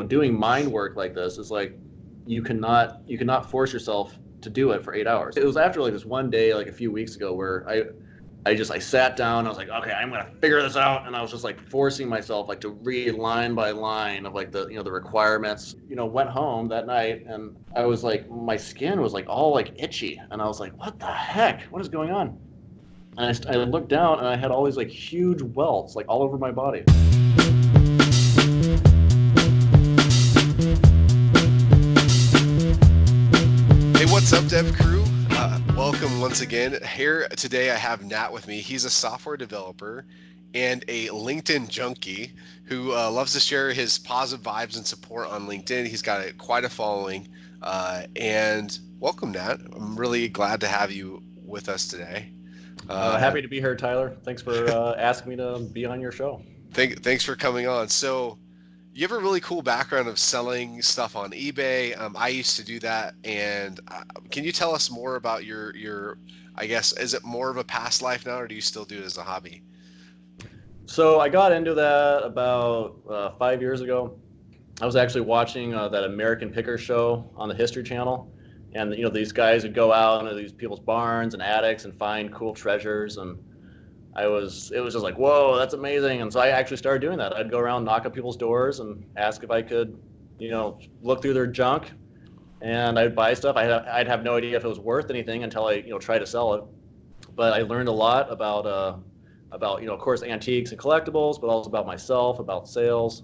doing mind work like this is like you cannot force yourself to do it for 8 hours. It was after like this one day, like a few weeks ago, where I sat down. I was like, okay, I'm gonna figure this out, and I was just like forcing myself like to read line by line of like the requirements. Went home that night, and I was like, my skin was like all like itchy, and I was like, what the heck? What is going on? And I looked down, and I had all these like huge welts like all over my body. Hey, what's up, Dev Crew? Welcome once again. Here today I have Nat with me. He's a software developer and a LinkedIn junkie who loves to share his positive vibes and support on LinkedIn. He's got quite a following. And welcome, Nat. I'm really glad to have you with us today. Happy to be here, Tyler. Thanks for asking me to be on your show. Thanks for coming on. So, you have a really cool background of selling stuff on eBay. I used to do that, and can you tell us more about your? I guess, is it more of a past life now, or do you still do it as a hobby? So I got into that about 5 years ago. I was actually watching that American Picker show on the History Channel, and these guys would go out into these people's barns and attics and find cool treasures, and it was just like, whoa, that's amazing. And so I actually started doing that. I'd go around, knock on people's doors, and ask if I could, look through their junk, and I'd buy stuff. I'd have no idea if it was worth anything until I, try to sell it. But I learned a lot about, of course, antiques and collectibles, but also about myself, about sales.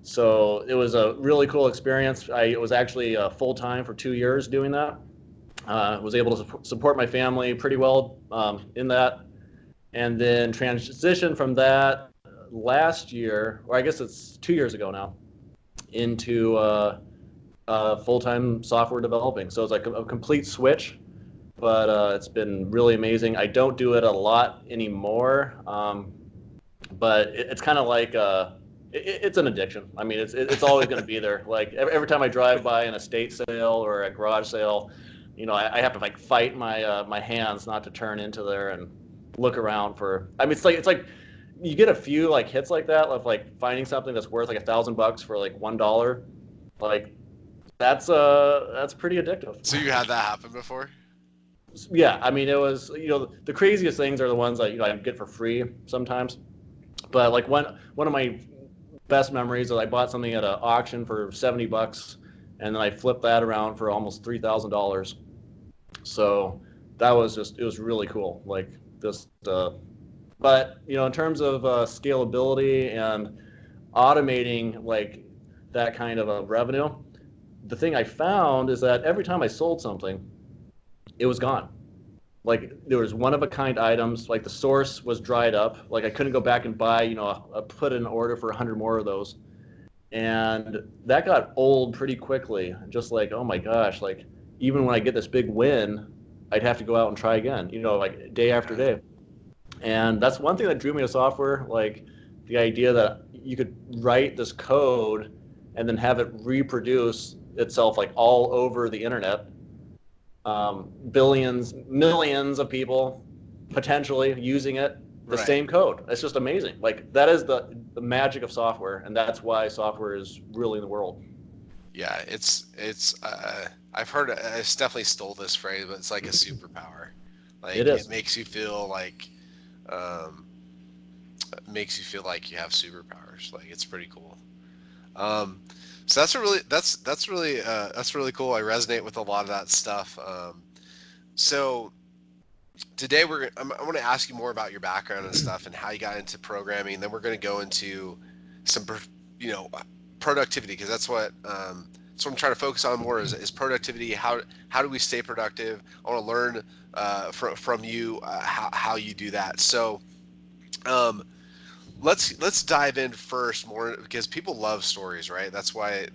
So it was a really cool experience. I was actually full time for 2 years doing that. Was able to support my family pretty well in that, and then transitioned from that last year, or I guess it's 2 years ago now, into full-time software developing. So it's like a complete switch, but it's been really amazing. I don't do it a lot anymore, but it's kind of like it's an addiction. I mean, it's always going to be there. Like every time I drive by an estate sale or a garage sale, I have to like fight my hands not to turn into there and look around for. I mean, it's like you get a few like hits like that of like finding something that's worth like $1,000 for like $1. Like that's pretty addictive. So you had that happen before? Yeah, I mean, it was, the craziest things are the ones that I get for free sometimes. But like one of my best memories is I bought something at an auction for $70, and then I flipped that around for almost $3,000. So that was it was really cool. Like just, but in terms of scalability and automating like that kind of a revenue, the thing I found is that every time I sold something, it was gone. Like there was one of a kind items, like the source was dried up. Like I couldn't go back and buy, put in an order for 100 more of those. And that got old pretty quickly. Just like, oh my gosh, like even when I get this big win, I'd have to go out and try again, like day after day. And that's one thing that drew me to software, like the idea that you could write this code and then have it reproduce itself like all over the internet. Billions, millions of people potentially using it, the Right. same code. It's just amazing. Like that is the magic of software, and that's why software is really the world. Yeah, it's I've heard it's definitely stole this phrase, but it's like a superpower. It Like it is. um, makes you feel like you have superpowers. Like it's pretty cool. Um, so that's really cool. I resonate with a lot of that stuff. So today I want to ask you more about your background and stuff and how you got into programming. And then we're going to go into some you know productivity, because that's what I'm trying to focus on more is productivity. How do we stay productive? I want to learn from you how you do that. So um, let's dive in first more, because people love stories, right? That's why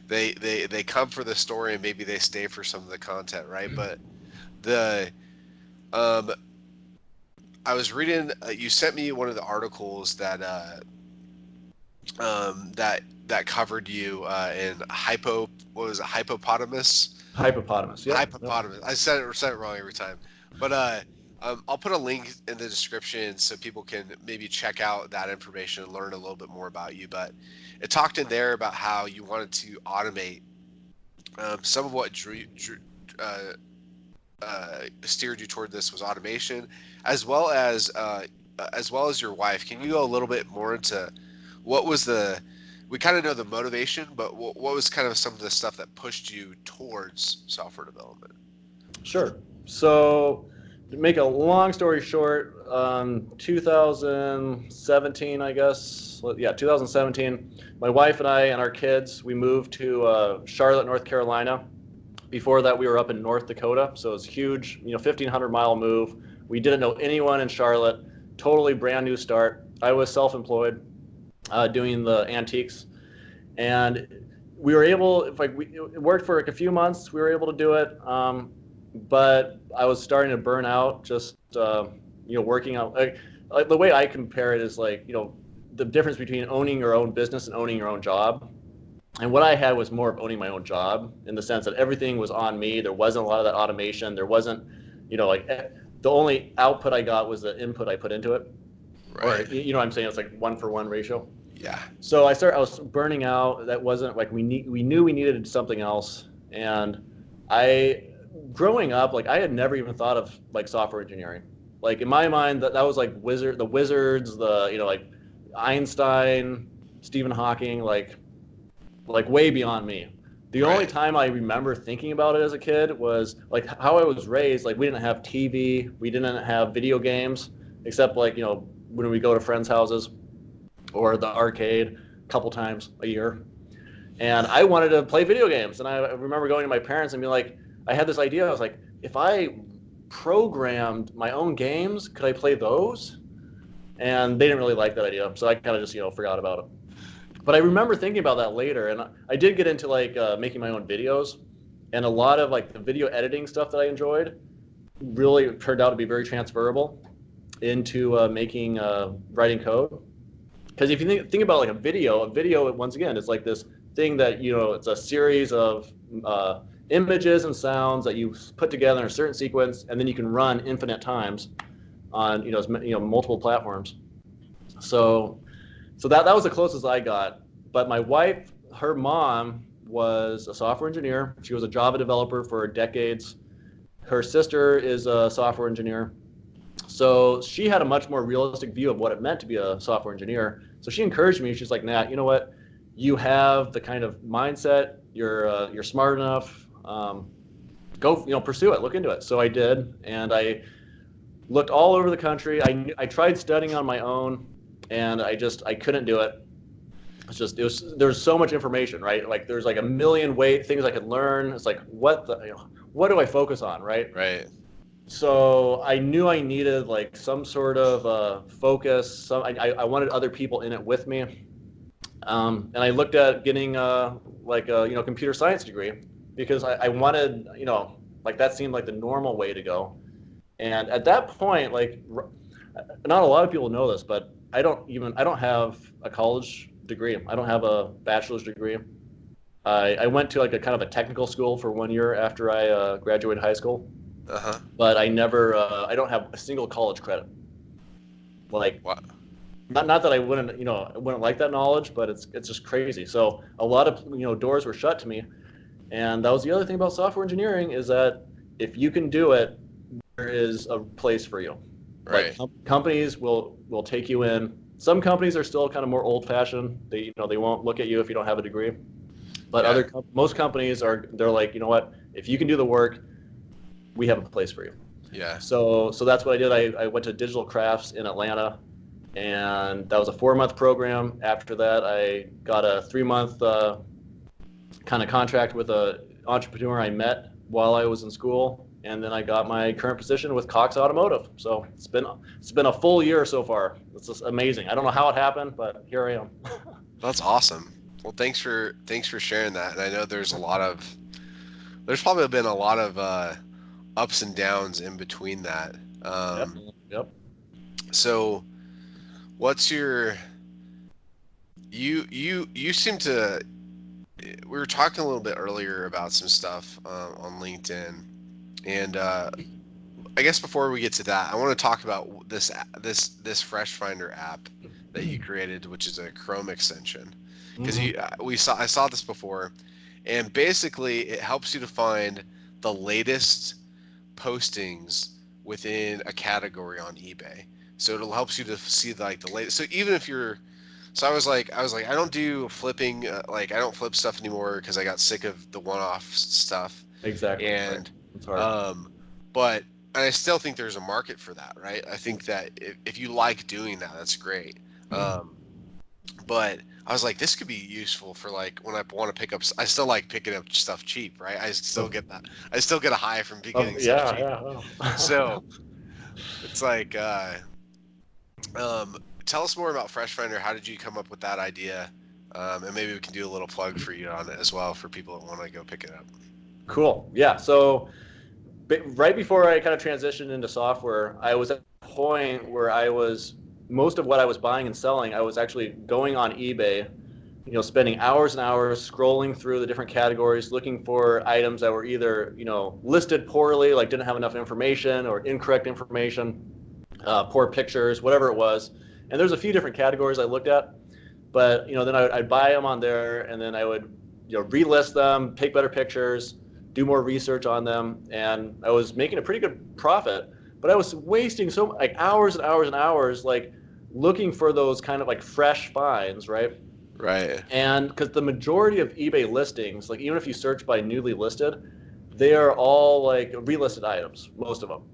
they come for the story, and maybe they stay for some of the content, right? But the um, I was reading. You sent me one of the articles that covered you in what was it, hippopotamus? Hypopotamus. Yep. Hippopotamus. I said it wrong every time. But I'll put a link in the description so people can maybe check out that information and learn a little bit more about you. But it talked in there about how you wanted to automate some of what uh, steered you toward this was automation, as well as your wife. Can you go a little bit more into what was the? We kind of know the motivation, but what was kind of some of the stuff that pushed you towards software development? Sure. So, to make a long story short, 2017, I guess. Yeah, 2017. My wife and I and our kids, we moved to Charlotte, North Carolina. Before that, we were up in North Dakota, so it was huge. 1,500-mile move. We didn't know anyone in Charlotte. Totally brand new start. I was self-employed, doing the antiques, and we were able. It worked for like a few months. We were able to do it. But I was starting to burn out just working out. Like the way I compare it is like the difference between owning your own business and owning your own job. And what I had was more of owning my own job in the sense that everything was on me. There wasn't a lot of that automation. There wasn't, the only output I got was the input I put into it. Right. Or what I'm saying? It's like 1-for-1 ratio. Yeah. So I was burning out. That wasn't like we knew we needed something else. And I growing up, like I had never even thought of like software engineering. Like in my mind, that was like the wizards, like Einstein, Stephen Hawking, like way beyond me. The only Right. time I remember thinking about it as a kid was like how I was raised. Like we didn't have TV, we didn't have video games, except like when we go to friends' houses or the arcade a couple times a year. And I wanted to play video games. And I remember going to my parents and being like, I had this idea. I was like, if I programmed my own games, could I play those? And they didn't really like that idea. So I kind of just, forgot about it. But I remember thinking about that later. And I did get into like making my own videos. And a lot of like the video editing stuff that I enjoyed really turned out to be very transferable into making writing code. Because if you think about like a video once again is like this thing that it's a series of images and sounds that you put together in a certain sequence, and then you can run infinite times on multiple platforms. So that was the closest I got. But my wife, her mom was a software engineer. She was a Java developer for decades. Her sister is a software engineer. So she had a much more realistic view of what it meant to be a software engineer. So she encouraged me. She's like, Nat, you know what? You have the kind of mindset. You're smart enough. Go, pursue it. Look into it. So I did, and I looked all over the country. I tried studying on my own, and I couldn't do it. There's so much information, right? Like there's like a million things I could learn. It's like what do I focus on, right? Right. So I knew I needed like some sort of focus. I wanted other people in it with me, and I looked at getting like a computer science degree because I wanted like that seemed like the normal way to go. And at that point, like not a lot of people know this, but I don't have a college degree. I don't have a bachelor's degree. I went to like a kind of a technical school for 1 year after I graduated high school. Uh-huh. But I never, I don't have a single college credit. Like, What? not that I wouldn't like that knowledge, but it's just crazy. So a lot of doors were shut to me, and that was the other thing about software engineering is that if you can do it, there is a place for you. Right. Like companies will take you in. Some companies are still kind of more old fashioned. They won't look at you if you don't have a degree. But most companies they're like, you know what, if you can do the work, we have a place for you. Yeah. So that's what I did. I went to Digital Crafts in Atlanta, and that was a 4-month program. After that, I got a 3-month kind of contract with a entrepreneur I met while I was in school, and then I got my current position with Cox Automotive. So it's been a full year so far. It's just amazing. I don't know how it happened, but here I am. That's awesome. Well, thanks for sharing that. And I know there's probably been a lot of ups and downs in between that. Yep. So what's your, you seem to, we were talking a little bit earlier about some stuff on LinkedIn, and I guess before we get to that, I want to talk about this Fresh Finder app that you created, which is a Chrome extension. Because Hmm. I saw this before, and basically it helps you to find the latest postings within a category on eBay. So it'll helps you to see like the latest. So even if you're, so I was like, I don't do flipping. Like I don't flip stuff anymore because I got sick of the one-off stuff. Exactly. Right. And, It's hard. um, but and I still think there's a market for that, right? I think that if you like doing that, that's great. Um, but I was like, this could be useful for like when I want to pick up. I still like picking up stuff cheap, right? I still Of, get that. I still get a high from getting stuff yeah, cheap. yeah. So Oh. it's like, um, tell us more about Fresh Finder. How did you come up with that idea? And maybe we can do a little plug for you on it as well for people that want to go pick it up. Cool. Yeah. So right before I kind of transitioned into software, I was at a point where I was most of what I was buying and selling, I was actually going on eBay, spending hours and hours scrolling through the different categories, looking for items that were either, listed poorly, like didn't have enough information or incorrect information, poor pictures, whatever it was. And there's a few different categories I looked at, but then I'd buy them on there, and then I would relist them, take better pictures, do more research on them, and I was making a pretty good profit. But I was wasting so like hours and hours and hours like looking for those kind of like fresh finds, right? Right. And because the majority of eBay listings, like even if you search by newly listed, they are all like relisted items, most of them.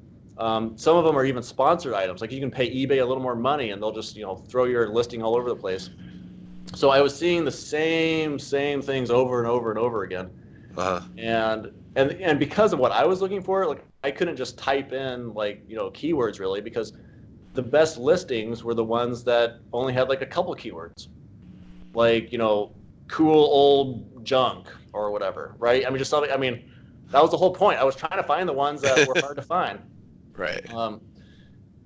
Some of them are even sponsored items. Like you can pay eBay a little more money, and they'll just throw your listing all over the place. So I was seeing the same things over and over and over again, Uh huh. and because of what I was looking for, like I couldn't just type in like keywords really, because the best listings were the ones that only had like a couple keywords, like cool old junk or whatever, right? I mean, just something. I mean, that was the whole point. I was trying to find the ones that were hard to find. Right. Um,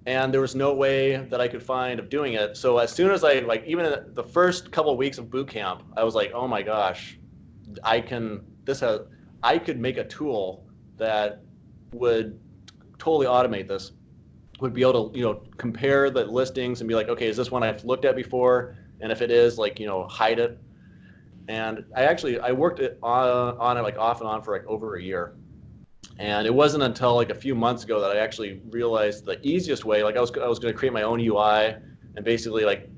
and there was no way that I could find of doing it. So as soon as I like, even in the first couple of weeks of boot camp, I was like, oh my gosh, I can. This has. I could make a tool that would totally automate this. Would be able to compare the listings and be like, okay, is this one I've looked at before? And if it is, like hide it. And I worked on it like off and on for like over a year. And it wasn't until like a few months ago that I actually realized the easiest way. Like I was going to create my own UI, and basically like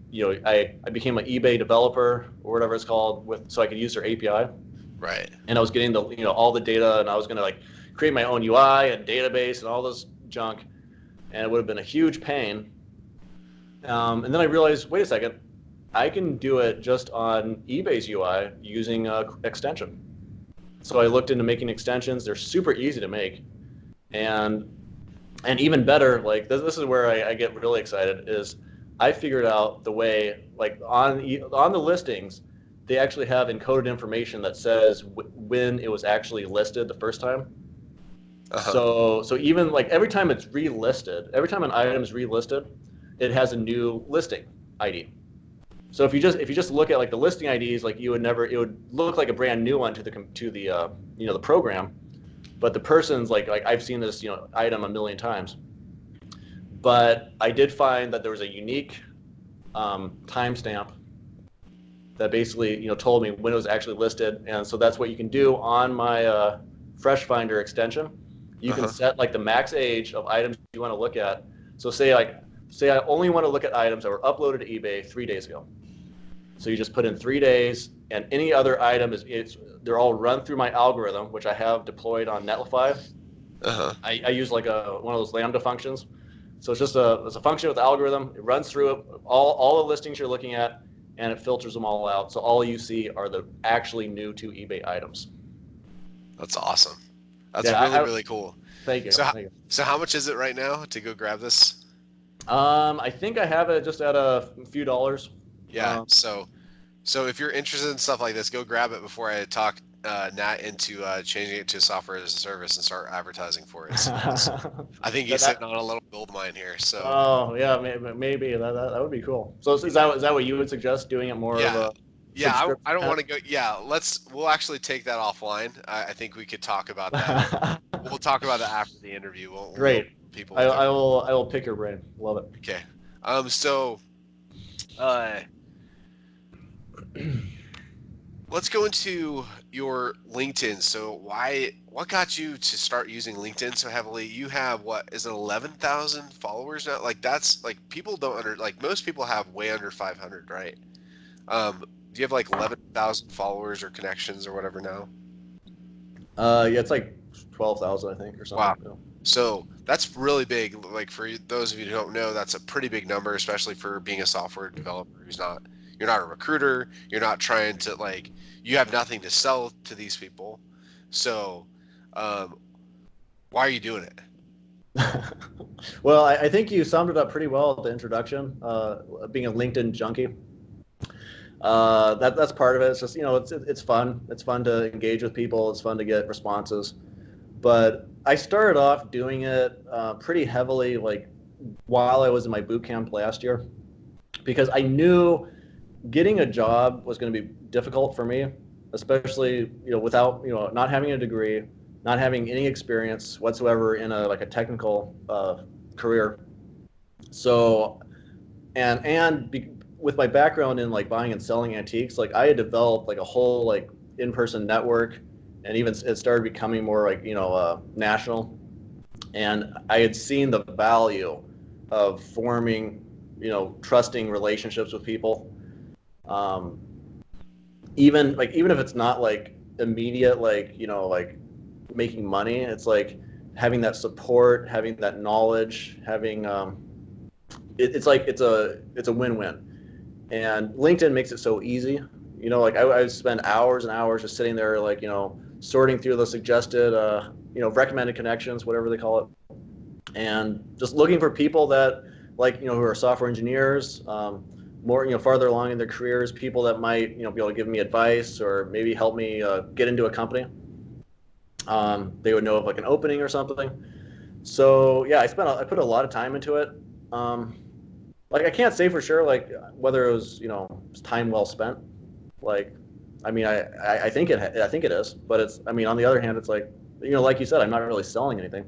I became an eBay developer or whatever it's called, so I could use their API. Right. And I was getting the all the data, and I was going to like create my own UI and database and all this junk, and it would have been a huge pain. And then I realized, wait a second, I can do it just on eBay's UI using an extension. So I looked into making extensions. They're super easy to make, and even better, like this is where I get really excited, is I figured out the way, like on the listings, they actually have encoded information that says when it was actually listed the first time. Uh huh. So even like every time it's relisted, every time an item is relisted, it has a new listing ID. So if you just look at like the listing IDs, like it would look like a brand new one to the the program, but the person's like I've seen this item a million times. But I did find that there was a unique timestamp that basically told me when it was actually listed, and so that's what you can do on my Fresh Finder extension. You Uh can huh. set like the max age of items you want to look at. So say I only want to look at items that were uploaded to eBay 3 days ago. So you just put in 3 days, and any other item they're all run through my algorithm, which I have deployed on Netlify. Uh huh. I use like one of those Lambda functions. So it's a function with the algorithm. It runs through it, all the listings you're looking at, and it filters them all out. So all you see are the actually new to eBay items. That's awesome. That's Yeah, really really cool. thank you. So Thank you. so how much is it right now to go grab this? I think I have it just at a few dollars. Yeah. So if you're interested in stuff like this, go grab it before I talk Nat into changing it to software as a service and start advertising for it. So I think he's that, sitting on a little gold mine here. So oh yeah, maybe that would be cool. So is that what you would suggest, doing it more of yeah, a yeah. subscription? I don't want to go. Yeah, we'll actually take that offline. I think we could talk about that. We'll talk about that after the interview. We'll Great. people I, with I their. will I will pick your brain. Love it. Okay. So, uh, let's go into your LinkedIn. So, what got you to start using LinkedIn so heavily? You have, what is it, 11,000 followers now? Like, that's like, people don't like, most people have way under 500, right? Do you have like 11,000 followers or connections or whatever now? Yeah, it's like 12,000, I think, or Wow. something. You know. So that's really big. Like, for those of you who don't know, that's a pretty big number, especially for being a software developer who's not, you're not a recruiter. You're not trying to, like, you have nothing to sell to these people. So, um, why are you doing it? Well, I think you summed it up pretty well at the introduction. Being a LinkedIn junkie, that's part of it. It's just it's fun. It's fun to engage with people. It's fun to get responses. But I started off doing it pretty heavily, like while I was in my boot camp last year, because I knew getting a job was going to be difficult for me, especially without not having a degree, not having any experience whatsoever in a technical career. So with my background in like buying and selling antiques, like I had developed like a whole like in-person network, and even it started becoming more like national. And I had seen the value of forming trusting relationships with people, um, even if it's not like immediate, like like making money. It's like having that support, having that knowledge, having it's like it's a win-win. And LinkedIn makes it so easy. Like I spend hours and hours just sitting there, like sorting through the suggested recommended connections, whatever they call it, and just looking for people that like who are software engineers, more farther along in their careers, people that might be able to give me advice or maybe help me get into a company. They would know of like an opening or something. So yeah, I put a lot of time into it. um, like I can't say for sure like whether it was time well spent. Like I mean I think it is, but it's, I mean, on the other hand, it's like like you said, I'm not really selling anything.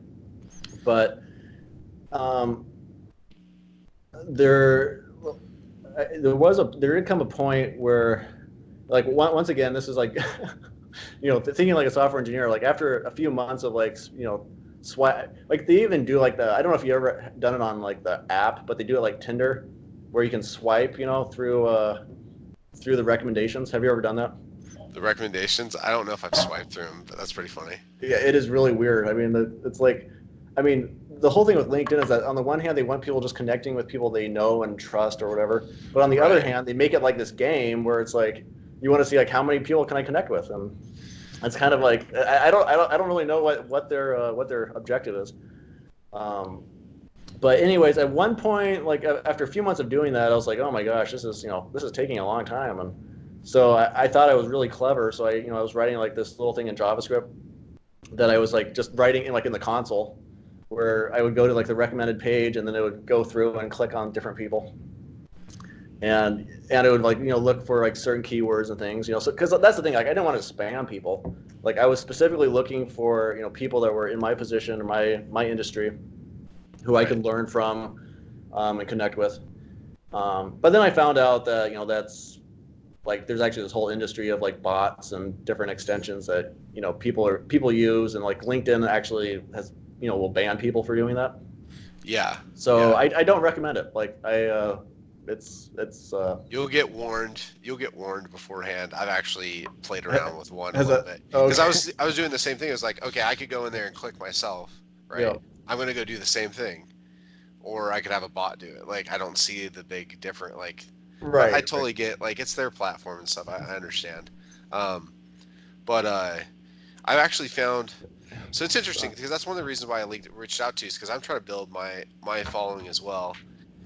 But um, there there did come a point where, like, once again, this is like thinking like a software engineer, like after a few months of like swipe, like they even do like the, I don't know if you ever done it on like the app, but they do it like Tinder, where you can swipe through the recommendations. Have you ever done that? The recommendations? I don't know if I've swiped through them, but that's pretty funny. Yeah, it is really weird. I mean, it's like, I mean, the whole thing with LinkedIn is that on the one hand, they want people just connecting with people they know and trust or whatever, but on the other Right. hand, they make it like this game where it's like you want to see like how many people can I connect with, and it's kind of like I don't really know what their objective is. Um, but anyways, at one point, like after a few months of doing that, I was like, oh my gosh, this is taking a long time, and so I thought I was really clever. So I was writing like this little thing in JavaScript that I was like just writing in like in the console, where I would go to like the recommended page, and then it would go through and click on different people, and it would like look for like certain keywords and things, so because that's the thing, like I didn't want to spam people. Like I was specifically looking for people that were in my position or my industry, who I Right. could learn from, and connect with. But then I found out that that's like there's actually this whole industry of like bots and different extensions that people use, and like LinkedIn actually has will ban people for doing that. Yeah. So Yeah. I don't recommend it. Like it's You'll get warned. You'll get warned beforehand. I've actually played around with one a has little a bit because okay. I was doing the same thing. It was like, okay, I could go in there and click myself, Yeah, right? I'm gonna go do the same thing, or I could have a bot do it. Like, I don't see the big different, like, but I right, right. totally get, like, it's their platform and stuff. I understand. Um, but I've actually found, so it's interesting because that's one of the reasons why reached out to you, is because I'm trying to build my following as well.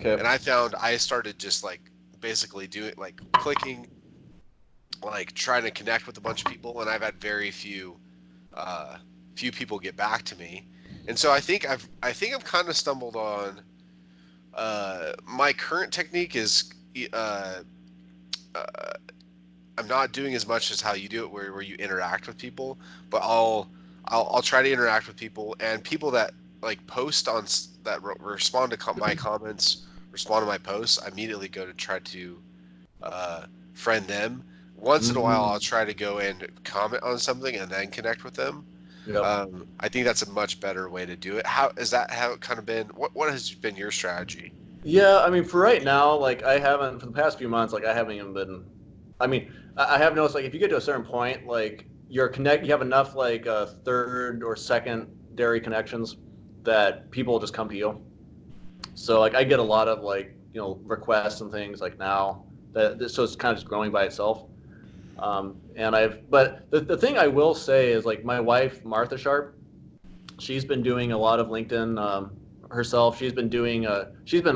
Okay. And I found I started just like basically doing, like, clicking, like trying to connect with a bunch of people, and I've had very uh, few people get back to me. And so I think I've kind of stumbled on, my current technique is, uh, uh, I'm not doing as much as how you do it, where you interact with people, but I'll try to interact with people, and people that like post on that respond to my comments, respond to my posts, I immediately go to try to uh, friend them. Once in a while, I'll Mm, try to go and comment on something and then connect with them. yep. I think that's a much better way to do it. How is that? How it kind of been? What has been your strategy? Yeah, I mean, for right now, like I haven't for the past few months, like I haven't even been. I mean, I have noticed like if you get to a certain point, like you have enough like third or secondary connections that people will just come to you. So like I get a lot of like requests and things like now so it's kind of just growing by itself. But the thing I will say is like my wife Martha Sharpe, she's been doing a lot of LinkedIn herself. She's been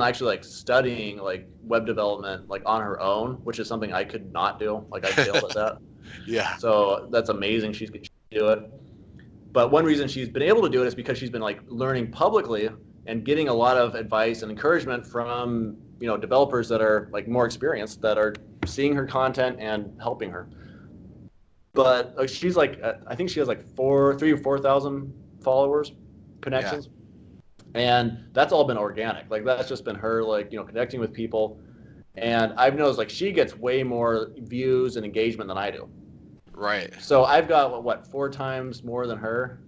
actually like studying like web development like on her own, which is something I could not do. Like I failed at that. Yeah, So that's amazing. She can do it. But one reason she's been able to do it is because she's been like learning publicly and getting a lot of advice and encouragement from developers that are like more experienced that are seeing her content and helping her. But she's like I think she has like 4,000 followers, yeah, connections, and that's all been organic. Like that's just been her like connecting with people, and I've noticed like she gets way more views and engagement than I do. right. So I've got what 4 times more than her,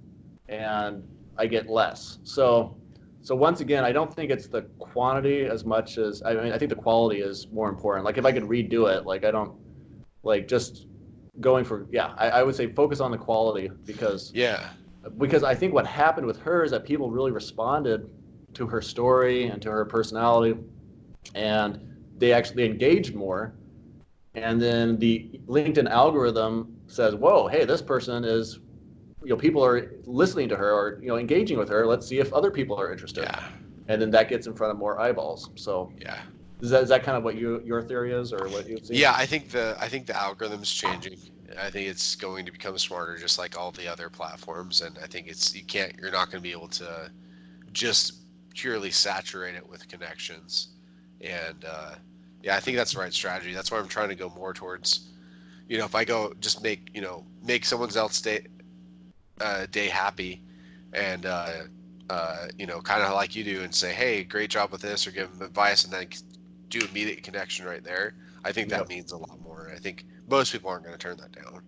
and I get less. So once again, I don't think it's the quantity as much as I mean. I think the quality is more important. Like if I could redo it, like I don't like just going for yeah. I would say focus on the quality Yeah, because I think what happened with her is that people really responded to her story and to her personality, and they actually engaged more. And then the LinkedIn algorithm says, "Whoa, hey, this person is, people are listening to her or engaging with her. Let's see if other people are interested." yeah, And then that gets in front of more eyeballs. So yeah. is that kind of what your theory is, or what you see? Yeah, I think the algorithm's changing. I think it's going to become smarter, just like all the other platforms. And I think you're not going to be able to just purely saturate it with connections. And yeah, I think that's the right strategy. That's why I'm trying to go more towards, if I go just make someone else day happy, and kind of like you do, and say, hey, great job with this, or give them advice, and then do immediate connection right there. I think that Yep. means a lot more. I think most people aren't going to turn that down.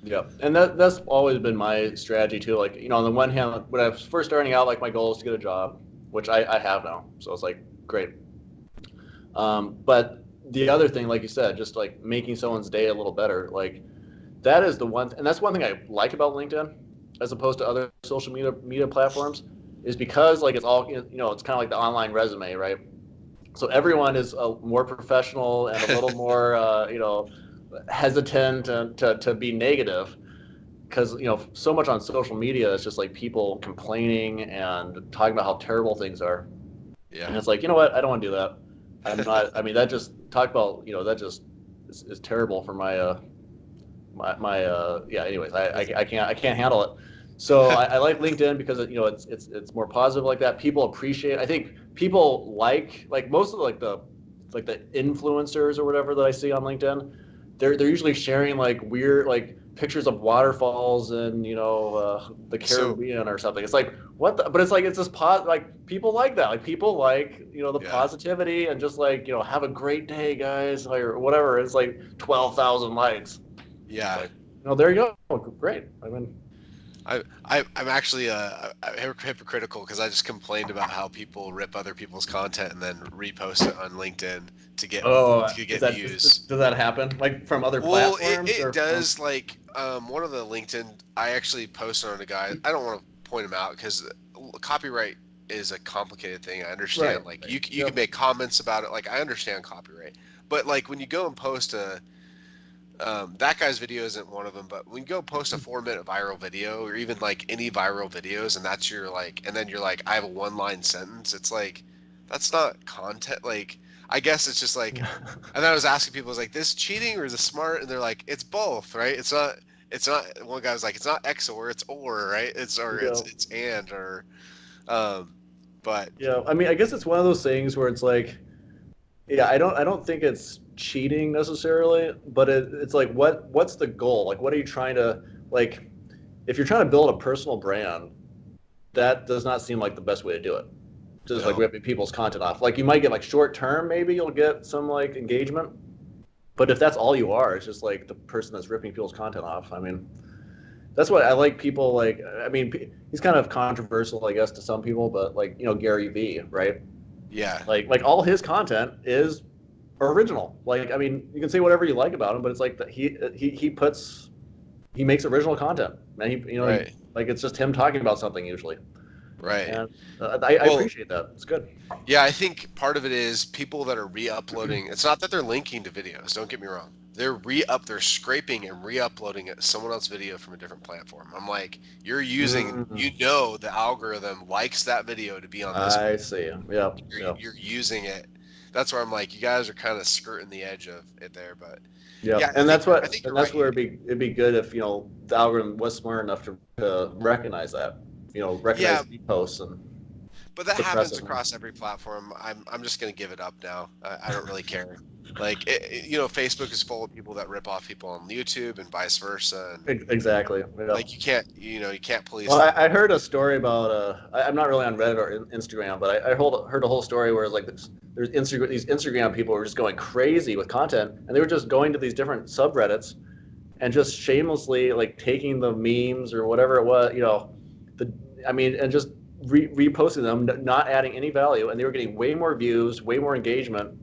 Yep. And that's always been my strategy too. Like, on the one hand, when I was first starting out, like my goal is to get a job, which I have now. So it's like great. But the other thing, like you said, just like making someone's day a little better, like that is the one, and that's one thing I like about LinkedIn, as opposed to other social media platforms, is because like it's all it's kind of like the online resume, right? So everyone is more professional and a little more hesitant to be negative because so much on social media is just like people complaining and talking about how terrible things are, Yeah. and it's like what, I don't want to do that. I'm not. I mean, that just talk about that just is terrible for my yeah. Anyways, I can't handle it. So I like LinkedIn because it's more positive like that. People appreciate. I think people like most of the influencers or whatever that I see on LinkedIn. They're usually sharing like weird like pictures of waterfalls and the So Caribbean or something. It's like what the, but it's like it's just like people like that. Like people like the yeah, positivity and just like have a great day, guys, or whatever. It's like 12,000 likes. It's yeah. like there you go, great. I mean, I'm actually hypocritical because I just complained about how people rip other people's content and then repost it on LinkedIn to get oh, to is get that views. does that happen like from other Well, it, platforms it or from? does. Like one of the LinkedIn, I actually posted on a guy. I don't want to point him out because copyright is a complicated thing. I Right, understand. Like right, you can yep. make comments about it. Like I understand copyright, but like when you go and post that guy's video isn't one of them, but when you go post a 4 minute viral video or even like any viral videos, and that's your like, and then you're like, I have a 1 line sentence. It's like that's not content. Like I guess it's just like, and then I was asking people, I was like, this cheating or is this smart? And they're like, it's both, right? It's not. It's not. One guy was like, it's not XOR, it's or, right? It's or Yeah, it's and or, um, but yeah. I mean, I guess it's one of those things where it's like, yeah, I don't think it's cheating necessarily, but it's like what's the goal? Like, what are you trying to like? If you're trying to build a personal brand, that does not seem like the best way to do it. Just like No. ripping people's content off. Like you might get like short term, maybe you'll get some like engagement. But if that's all you are, it's just like the person that's ripping people's content off. I mean, that's what I like. People like. I mean, he's kind of controversial, I guess, to some people. But like Gary Vee, right? Yeah. Like all his content is original. Like I mean, you can say whatever you like about him, but it's like that he makes original content, and Right. like it's just him talking about something usually, Right. and I Well, appreciate that. It's good. yeah, I think part of it is people that are re-uploading. It's not that they're linking to videos. Don't get me wrong. They're scraping and re-uploading someone else's video from a different platform. I'm like, Mm, the algorithm likes that video to be on this. I see. Yeah, yeah, You're using it. That's where I'm like, you guys are kind of skirting the edge of it there, but yeah. yeah, And I think you're that's right. where it'd be good if the algorithm was smart enough to recognize that. Yeah, Recognize the posts and but that suppress happens it. across every platform. I'm just gonna give it up now. I don't really care. Like Facebook is full of people that rip off people on YouTube and vice versa, and Exactly. Yeah. like you can't police Well, that. I heard a story about I'm not really on Reddit or Instagram, but I heard a whole story where like there's these Instagram people were just going crazy with content, and they were just going to these different subreddits and just shamelessly like taking the memes or whatever it was, the I mean, and just reposting them, not adding any value, and they were getting way more views, way more engagement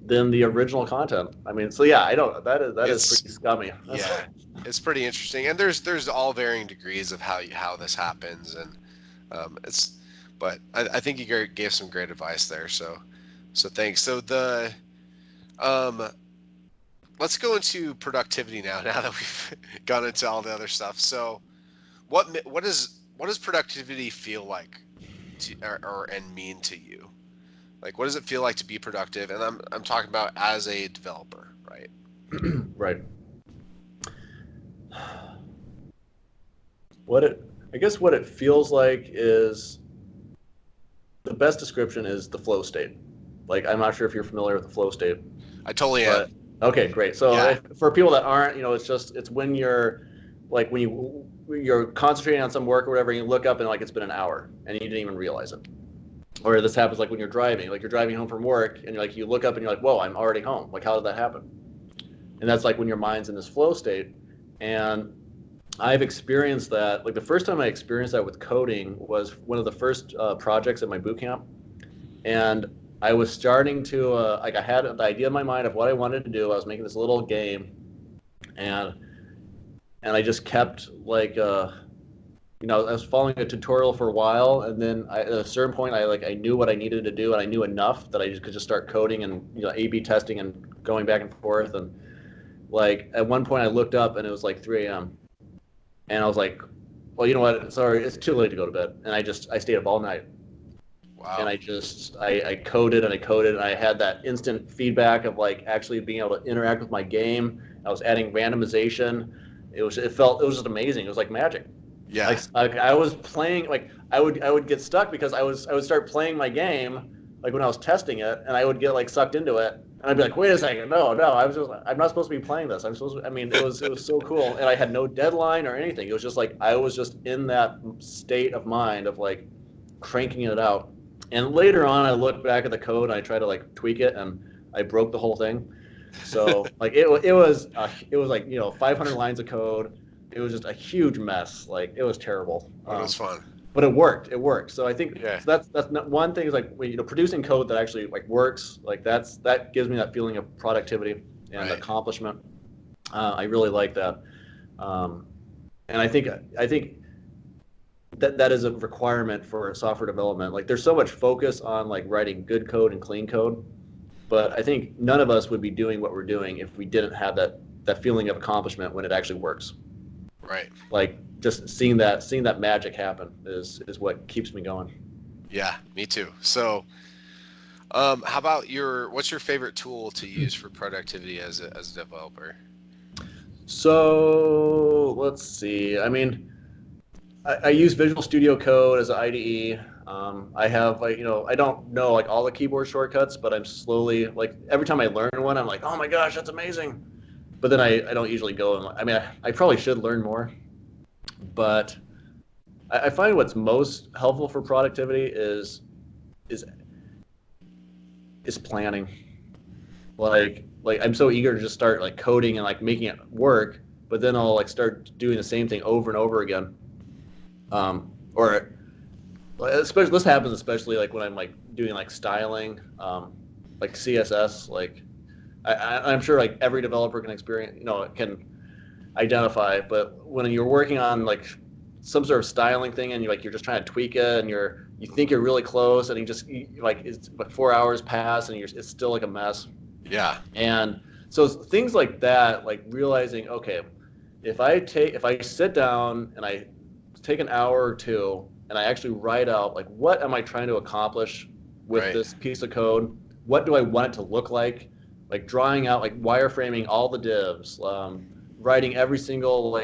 than the original content. I mean, so yeah, I don't. That is It's pretty scummy. yeah, it's pretty interesting, and there's all varying degrees of how this happens, and it's. But I think you gave some great advice there, so thanks. So um, let's go into productivity now. Now that we've gone into all the other stuff, so what does productivity feel like and mean to you? Like, what does it feel like to be productive? And I'm talking about as a developer, right? Right. What it feels like is the best description is the flow state. Like I'm not sure if you're familiar with the flow state, I totally but am. okay, great. So Yeah, for people that aren't, it's when you're like when you're concentrating on some work or whatever, and you look up and like it's been an hour and you didn't even realize it. Or this happens like when you're driving, like you're driving home from work and you look up and you're like, whoa, I'm already home. Like how did that happen? And that's like when your mind's in this flow state. And I've experienced that. Like the first time I experienced that with coding was one of the first projects at my boot camp, and I was starting to like I had the idea in my mind of what I wanted to do. I was making this little game, and I just kept like I was following a tutorial for a while, and then at a certain point I knew what I needed to do, and I knew enough that I could just start coding and A/B testing and going back and forth. And like at one point I looked up and it was like 3 a.m. and I was like, well, you know what? Sorry, it's too late to go to bed. And I stayed up all night, and wow. I coded and I coded, and I had that instant feedback of like actually being able to interact with my game. I was adding randomization. It was just amazing. It was like magic. Yeah, Like I was playing, like I would get stuck because I would start playing my game like when I was testing it, and I would get like sucked into it, and I'd be like, wait a second, no, I'm not supposed to be playing this. I mean, it was so cool, and I had no deadline or anything. It was just like I was just in that state of mind of like cranking it out. And later on, I looked back at the code and I tried to like tweak it, and I broke the whole thing. So like it was like 500 lines of code. It was just a huge mess. Like it was terrible. it was fun. But it worked. It worked. So I think Yeah, that's not, one thing is like producing code that actually like works. Like that gives me that feeling of productivity and right. accomplishment. I really like that. Um, and I think that is a requirement for software development. Like there's so much focus on like writing good code and clean code, but I think none of us would be doing what we're doing if we didn't have that feeling of accomplishment when it actually works. Right. Like just seeing that magic happen is what keeps me going. Yeah, me too. So, how about what's your favorite tool to use for productivity as a developer? So let's see. I mean, I use Visual Studio Code as an IDE. I have like I don't know like all the keyboard shortcuts, but I'm slowly like every time I learn one, I'm like, oh my gosh, that's amazing. But then I don't usually go and I mean I probably should learn more, but I find what's most helpful for productivity is is planning. Like I'm so eager to just start like coding and like making it work, but then I'll like start doing the same thing over and over again. Or especially this happens especially like when I'm like doing like styling, like CSS. Like I'm sure like every developer can experience, can identify. But when you're working on like some sort of styling thing and you're just trying to tweak it and you think you're really close and like it's like 4 hours pass and it's still like a mess. Yeah. And so things like that, like realizing, okay, if I sit down and I take an hour or two and I actually write out like what am I trying to accomplish with Right. this piece of code? What do I want it to look like? Like drawing out, like wireframing all the divs, writing every single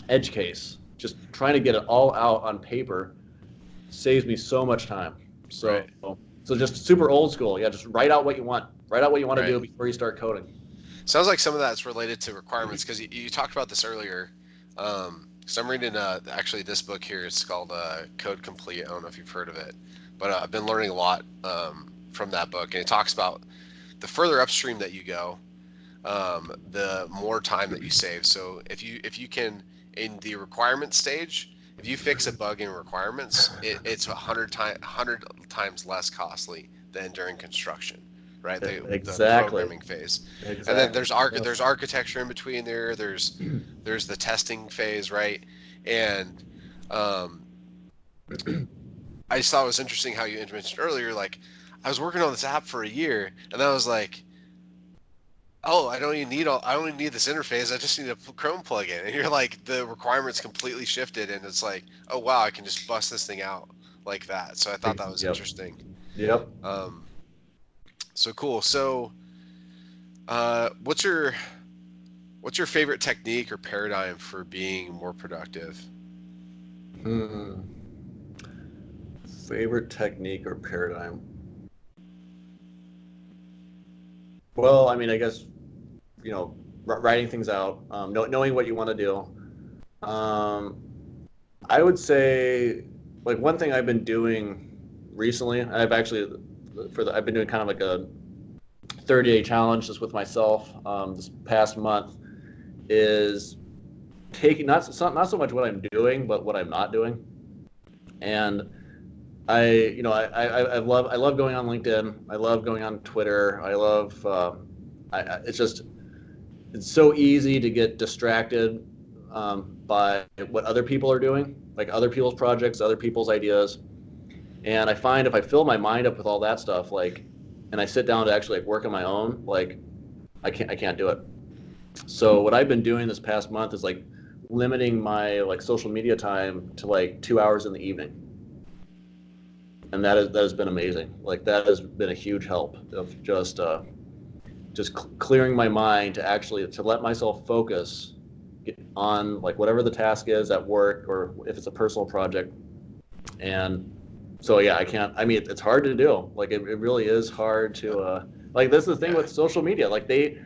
edge case, just trying to get it all out on paper saves me so much time. Right. So just super old school. Yeah, just write out what you want. Write out what you want to Right. do before you start coding. Sounds like some of that's related to requirements because you talked about this earlier. So I'm reading actually this book here. It's called Code Complete. I don't know if you've heard of it, but I've been learning a lot from that book, and it talks about the further upstream that you go, the more time that you save. So if you can in the requirement stage, if you fix a bug in requirements, it's 100 times less costly than during construction, right? The Exactly. programming phase, and then Exactly. Yep. there's architecture in between there. There's the testing phase, right? And um, I just thought it was interesting how you mentioned earlier, like I was working on this app for a year, and then I was like, oh, I don't even need this interface. I just need a Chrome plugin. And you're like, the requirements completely shifted, and it's like, oh wow, I can just bust this thing out like that. So I thought that was Yep. interesting. Yep. Um, so cool. So, what's your favorite technique or paradigm for being more productive? Hmm. Favorite technique or paradigm? Well, I mean, I guess writing things out, knowing what you want to do. Um, I would say, like one thing I've been doing recently, I've been doing kind of like a 30-day challenge just with myself this past month is taking not so much what I'm doing, but what I'm not doing. And I love going on LinkedIn. I love going on Twitter. I love it's so easy to get distracted by what other people are doing, like other people's projects, other people's ideas. And I find if I fill my mind up with all that stuff, like, and I sit down to actually like work on my own, like I can't do it. So what I've been doing this past month is like limiting my like social media time to like 2 hours in the evening, and that has been amazing. Like that has been a huge help of just clearing my mind to actually to let myself focus on like whatever the task is at work or if it's a personal project. And so yeah, I can't. I mean, it's hard to do. Like it really is hard to. Like this is the thing Yeah. with social media. Like they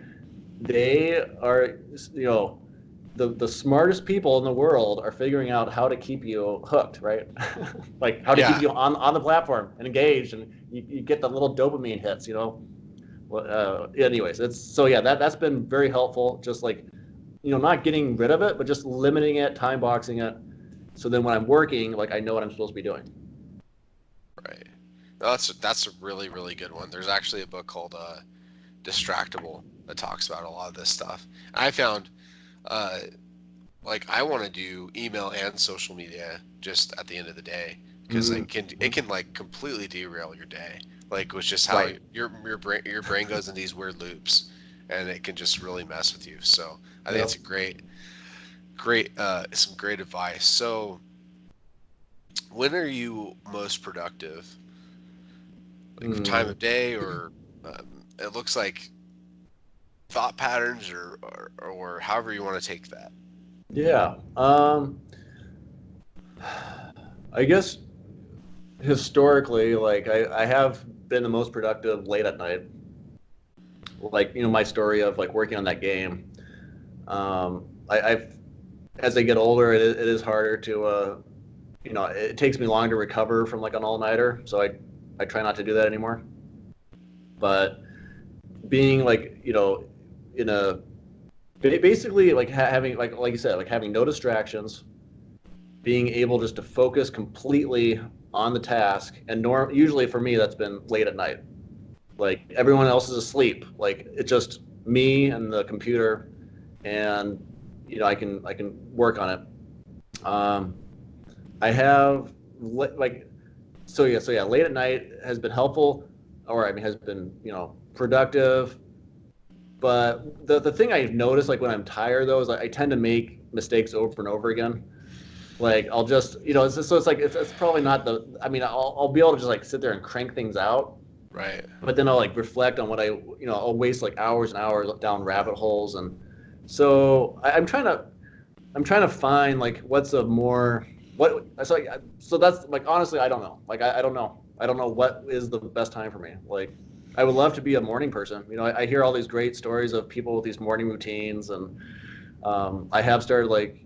are the smartest people in the world are figuring out how to keep you hooked, right? Like how to keep Yeah. you on the platform and engaged, and you get the little dopamine hits. Anyways, it's so yeah that's been very helpful. Just like not getting rid of it, but just limiting it, time boxing it. So then when I'm working, like I know what I'm supposed to be doing. Right. No, that's a really really good one. There's actually a book called Distractible that talks about a lot of this stuff. And I found uh, like I want to do email and social media just at the end of the day because Mm-hmm. it can like completely derail your day. Like with just how Right. your brain goes in these weird loops, and it can just really mess with you. So I think it's Yep. a great some great advice. So when are you most productive? Like time Mm. of day or it looks like thought patterns or however you want to take that. Yeah. I guess historically, like I have been the most productive late at night. Like my story of like working on that game. I've as I get older, it is harder to it takes me long to recover from like an all-nighter, so I try not to do that anymore. But being like, in a basically like having like you said, like having no distractions, being able just to focus completely on the task, and usually for me that's been late at night. Like everyone else is asleep. Like it's just me and the computer, and I can work on it. I have like so yeah, late at night has been helpful, or I mean has been productive. But the thing I've noticed, like when I'm tired though, is I tend to make mistakes over and over again. Like I'll just so it's like it's probably not I mean I'll be able to just like sit there and crank things out, Right. but then I'll like reflect on what I'll waste like hours and hours down rabbit holes. And so I'm trying to find like what's a more what so that's like honestly I don't know, like I don't know what is the best time for me. Like I would love to be a morning person. I hear all these great stories of people with these morning routines, and I have started like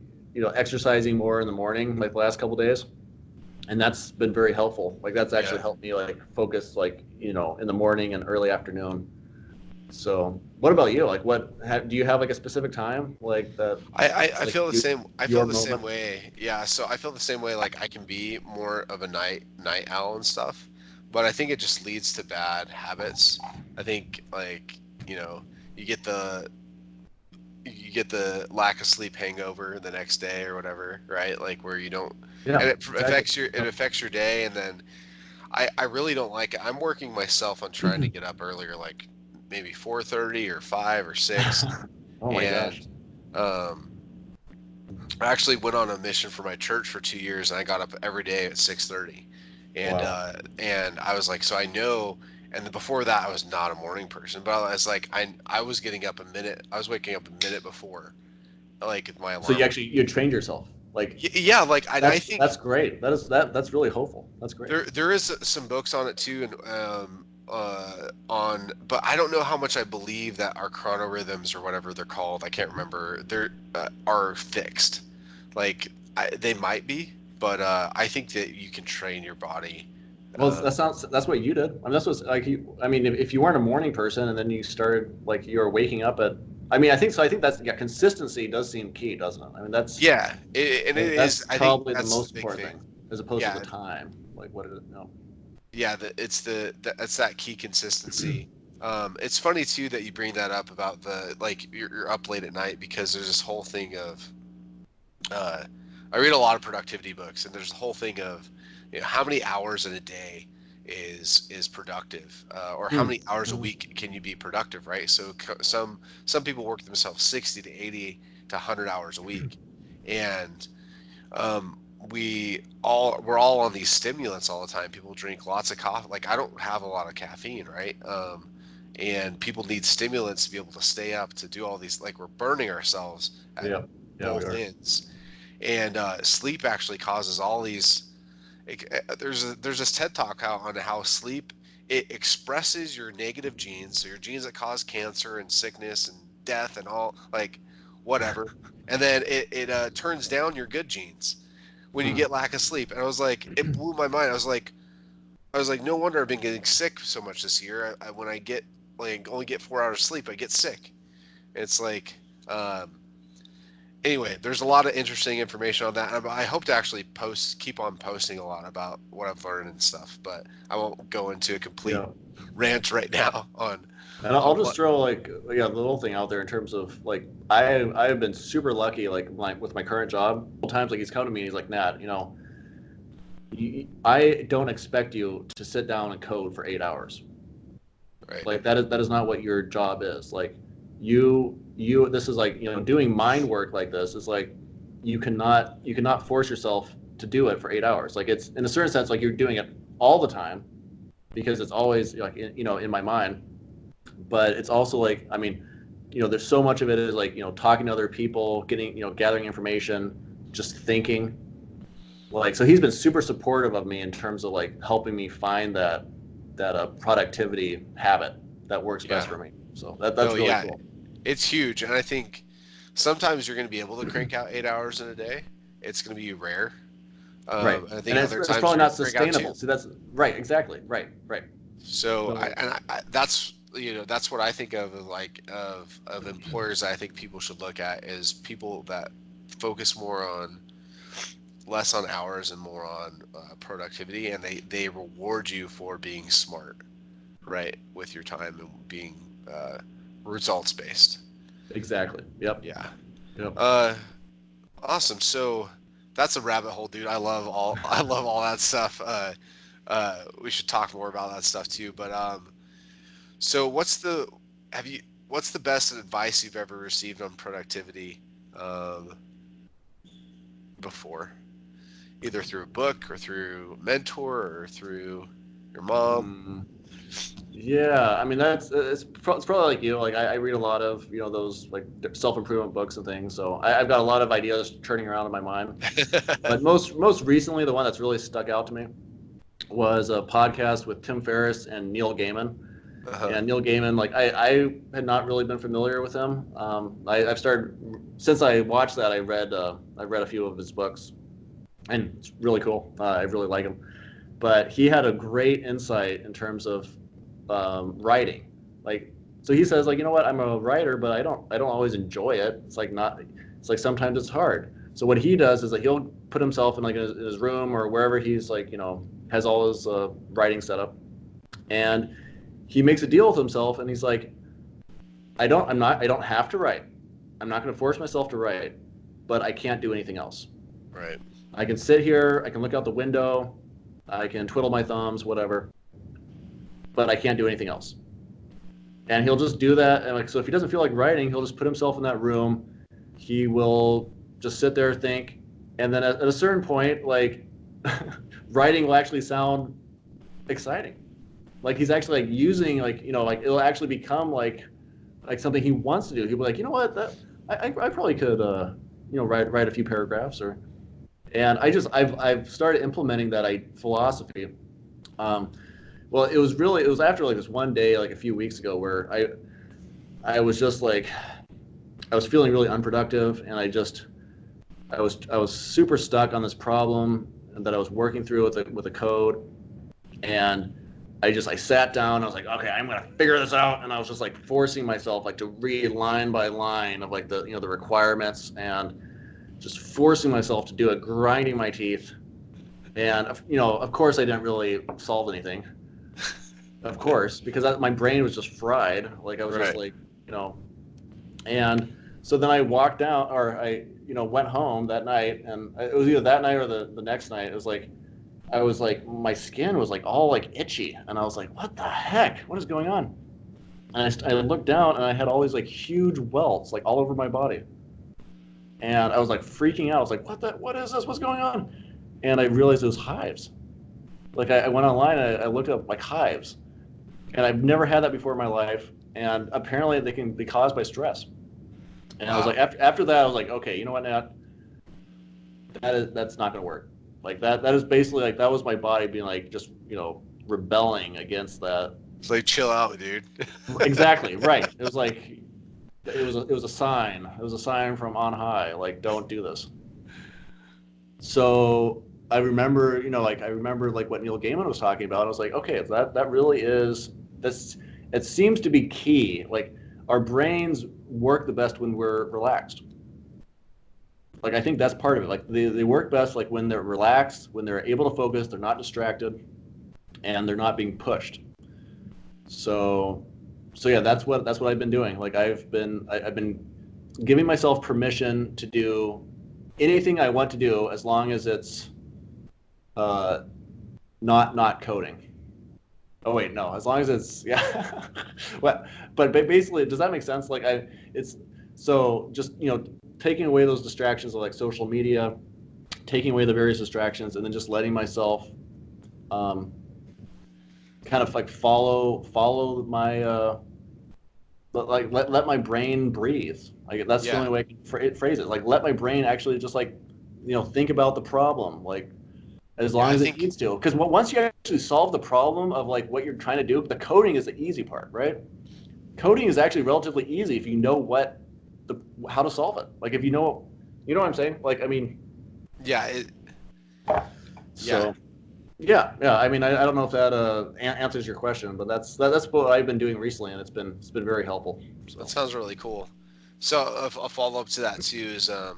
exercising more in the morning like the last couple days, and that's been very helpful. Like that's actually Yeah. helped me like focus like in the morning and early afternoon. So what about you? Like do you have like a specific time like that, I like feel the same. I feel your the same moment? way. Yeah. So I feel the same way. Like I can be more of a night owl and stuff, but I think it just leads to bad habits. I think like you know you get the you get the lack of sleep hangover the next day or whatever, right? Like where you don't, Yeah, and it exactly. affects your day, and then I really don't like it. I'm working myself on trying to get up earlier, like maybe 4:30 or 5 or 6, Oh my gosh. and um, I actually went on a mission for my church for 2 years, and I got up every day at 6:30, Wow. and I was like, so I know. And then before that, I was not a morning person, but I was like, I was getting up a minute. I was waking up a minute before, like my So alarm. you trained yourself. Like Yeah, like I that's think great. That's really hopeful. That's great. there is some books on it too, and on, but I don't know how much I believe that our chronorhythms or whatever they're called. I can't remember. They're are fixed. Like they might be, but I think that you can train your body. Well, Uh, that's what you did. I mean, that's what's like I mean, if you weren't a morning person and then you started like you were waking up at, I mean, I think so. I think that's, yeah, consistency does seem key, doesn't it? I mean, yeah, and it is. that's I think probably the that's the most big important thing. thing, as opposed to the Yeah, time. Like what is it? No. yeah. It's that key consistency. It's funny too that you bring that up about the like you're up late at night because there's this whole thing of uh, I read a lot of productivity books, and there's a whole thing of how many hours in a day is productive, or how Hmm. many hours a Mhm. week can you be productive, right? So some people work themselves 60 to 80 to 100 hours a week, and um, we're all on these stimulants all the time. People drink lots of coffee. Like I don't have a lot of caffeine, right? And people need stimulants to be able to stay up to do all these. Like we're burning ourselves at Yeah. Yeah, we both are. ends, and sleep actually causes all these. There's this TED talk on how sleep it expresses your negative genes, so your genes that cause cancer and sickness and death and all like whatever, and then it turns down your good genes when you Hmm. get lack of sleep. And I was like, it blew my mind. I was like, no wonder I've been getting sick so much this year. When I get like only get 4 hours sleep, I get sick. It's like um, anyway, there's a lot of interesting information on that. And I hope to actually keep on posting a lot about what I've learned and stuff. But I won't go into a complete Yeah. rant right now And on I'll just what. throw like, yeah, the little thing out there in terms of like I've been super lucky like with my current job. Times like he's come to me and he's like, Nat, I don't expect you to sit down and code for 8 hours. Right. Like that is not what your job is. Like you this is like doing mind work like this is like you cannot force yourself to do it for 8 hours. Like it's in a certain sense like you're doing it all the time because it's always like in my mind. But it's also like I mean, there's so much of it is like talking to other people, getting gathering information, just thinking. Like so he's been super supportive of me in terms of like helping me find that productivity habit that works best Yeah. for me. So that's No. really Yeah. cool. It's huge, and I think sometimes you're going to be able to crank out 8 hours in a day. It's going to be rare. Right. And I think And other it's times probably you're not gonna break out too. sustainable. See, that's right. Exactly. Right. Right. So So, that's that's what I think of of employers that I think people should look at is people that focus more on less on hours and more on productivity, and they reward you for being smart, right, with your time and being results based. exactly. Yep. Yeah. Yep. Uh, awesome. So that's a rabbit hole, dude. I love all that stuff. We should talk more about that stuff too. But so have you what's the best advice you've ever received on productivity um, before? Either through a book or through a mentor or through your mom. Mm, yeah. I mean, it's probably like you. Like I read a lot of those like self improvement books and things. So I've got a lot of ideas turning around in my mind. But most recently, the one that's really stuck out to me was a podcast with Tim Ferriss and Neil Gaiman. Uh-huh. And Neil Gaiman, like I had not really been familiar with him. I've started since I watched that. I read a few of his books, and it's really cool. I really like him. But he had a great insight in terms of writing. Like, so he says, like, you know what? I'm a writer, but I don't always enjoy it. It's like not. It's like sometimes it's hard. So what he does is that he'll put himself in like in his room or wherever he's like has all his writing set up, and he makes a deal with himself, and he's like, I don't have to write. I'm not going to force myself to write, but I can't do anything else. Right. I can sit here, I can look out the window, I can twiddle my thumbs, whatever, but I can't do anything else. And he'll just do that. And like, so if he doesn't feel like writing, he'll just put himself in that room. He will just sit there, think, and then at a certain point, like writing will actually sound exciting. Like he's actually like using like like it'll actually become like something he wants to do. He'll be like, you know what, that I probably could write a few paragraphs or. And I've started implementing that philosophy. Um, well, it was after like this one day like a few weeks ago where I was just like I was feeling really unproductive, and I was super stuck on this problem that I was working through with a code, and I sat down. I was like, okay, I'm gonna figure this out, and I was just like forcing myself like to read line by line of like the the requirements, and just forcing myself to do it, grinding my teeth. And of course, I didn't really solve anything. Of course, because my brain was just fried. Like I was just Right. like, you know. And so then I walked out, or I went home that night, and it was either that night or the next night. It was like I was like my skin was like all like itchy, and I was like, what the heck? What is going on? And I looked down, and I had all these like huge welts like all over my body. And I was like freaking out. I was like, what is this? What's going on? And I realized it was hives. Like I went online and I looked up like hives, and I've never had that before in my life. And apparently they can be caused by stress. And I was Wow. like, after that, I was like, okay, you know what, Nat? That's not going to work. Like that is basically like that was my body being like just rebelling against that. It's like chill out, dude. Exactly right. It was like it was a sign. It was a sign from on high. Like don't do this. So I remember, like I remember like what Neil Gaiman was talking about. I was like, okay, that really is this. It seems to be key. Like our brains work the best when we're relaxed. Like I think that's part of it. Like they work best like when they're relaxed, when they're able to focus, they're not distracted, and they're not being pushed. So yeah, that's what I've been doing. Like I've been giving myself permission to do anything I want to do as long as it's uh, not coding. Oh wait, no, as long as it's yeah. but basically, does that make sense? Like it's so just taking away those distractions of like social media, taking away the various distractions, and then just letting myself um, kind of like follow my like let my brain breathe. Like that's the Yeah. only way I can phrase it. Like let my brain actually just like think about the problem like as Yeah, long I as it think needs to. Because once you actually solve the problem of like what you're trying to do, the coding is the easy part, right? Coding is actually relatively easy if you know how to solve it. Like if you know what I'm saying. Like I mean, yeah, So yeah. I mean, I don't know if that answers your question, but that's what I've been doing recently, and it's been very helpful. That So. sounds really cool. So a follow up to that too is uh,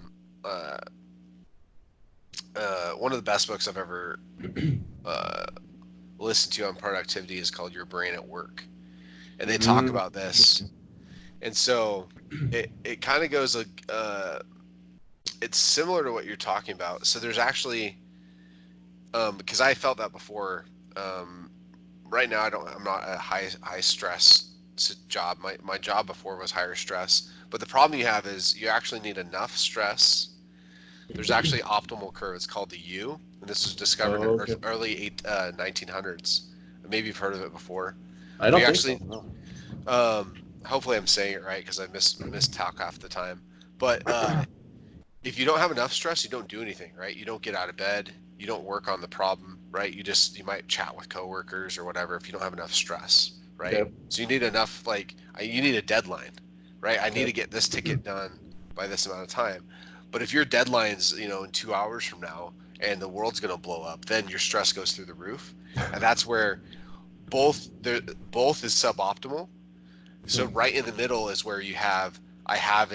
one of the best books I've ever uh, listened to on productivity is called Your Brain at Work, and they talk Mm, about this. And so it kind of goes like it's similar to what you're talking about. So there's actually because I felt that before. Um, right now I'm not a high stress job. My job before was higher stress, but the problem you have is you actually need enough stress. There's actually optimal curve. It's called the U, and this was discovered in oh, okay. early 1900s. Maybe you've heard of it before. I But don't you think so. actually, No. hopefully I'm saying it right because I miss talk half the time. But if you don't have enough stress, you don't do anything, right? You don't get out of bed. You don't work on the problem, right? You might chat with coworkers or whatever if you don't have enough stress, right? Okay. So you need enough, you need a deadline, right? I need Okay. to get this ticket done by this amount of time. But if your deadline's, in 2 hours from now and the world's going to blow up, then your stress goes through the roof. And that's where both is suboptimal. So right in the middle is where you have I have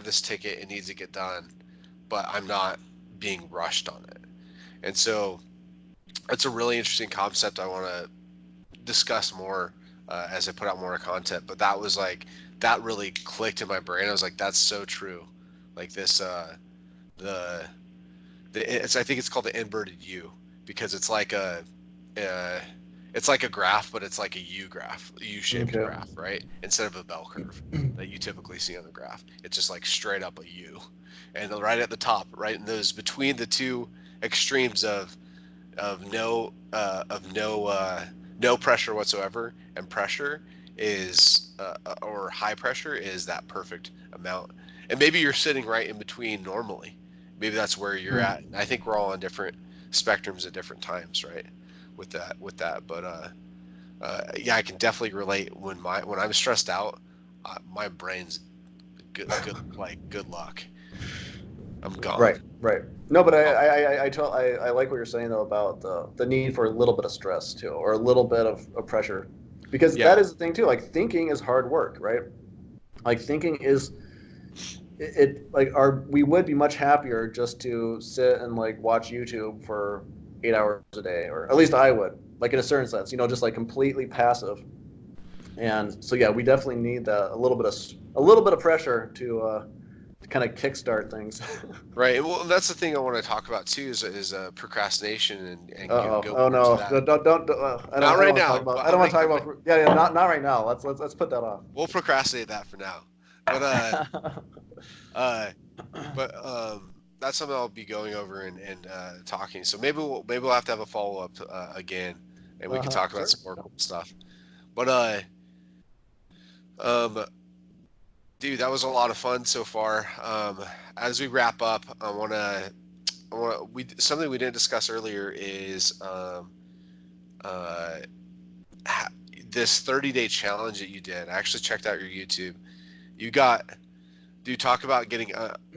this ticket, it needs to get done, but I'm not being rushed on it. And so it's a really interesting concept I want to discuss more as I put out more content. But that really clicked in my brain. I was like, that's so true. Like this, the I think it's called the inverted U because uh, it's like a graph, but it's like a U graph, a U-shaped Okay. graph, right? Instead of a bell curve that you typically see on the graph. It's just like straight up a U. And right at the top, right in those between the two extremes of no pressure whatsoever and pressure is or high pressure is that perfect amount. And maybe you're sitting right in between normally. Maybe that's where you're at. I think we're all on different spectrums at different times, right? With that, but yeah, I can definitely relate when I'm stressed out. My brain's good luck. I'm gone. Right, right. No, but I like what you're saying though about the need for a little bit of stress too, or a little bit of pressure, because that Yeah, is the thing too. Like thinking is hard work, right? Like thinking is like we would be much happier just to sit and like watch YouTube for 8 hours a day, or at least I would, like in a certain sense, just like completely passive. And so yeah, we definitely need a little bit of pressure to kind of kickstart things. right. Well, that's the thing I want to talk about too is procrastination and Uh-oh. go Oh more into no. that. Don't Not I don't right want to talk now, about but I don't want to talk about yeah, not right now. Let's put that off. we'll procrastinate that for now. But uh, that's something I'll be going over and talking. So maybe we'll have to have a follow up again, and we can talk about Sure. some more cool stuff. But um, dude, that was a lot of fun so far. As we wrap up, something we didn't discuss earlier is uh, ha- this 30-day challenge that you did. I actually checked out your YouTube. You got Do you talk about getting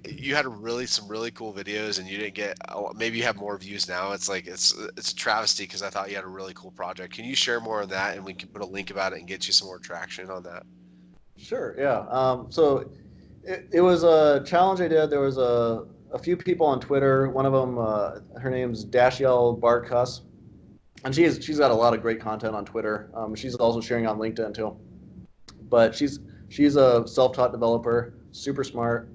you had some really cool videos and you didn't get maybe you have more views now. It's like it's a travesty because I thought you had a really cool project. Can you share more on that and we can put a link about it and get you some more traction on that? Sure. Yeah. So it was a challenge I did. There was a few people on Twitter. One of them, her name's Dashiell Barcuss, and she's got a lot of great content on Twitter. She's also sharing on LinkedIn too. But she's a self-taught developer, super smart.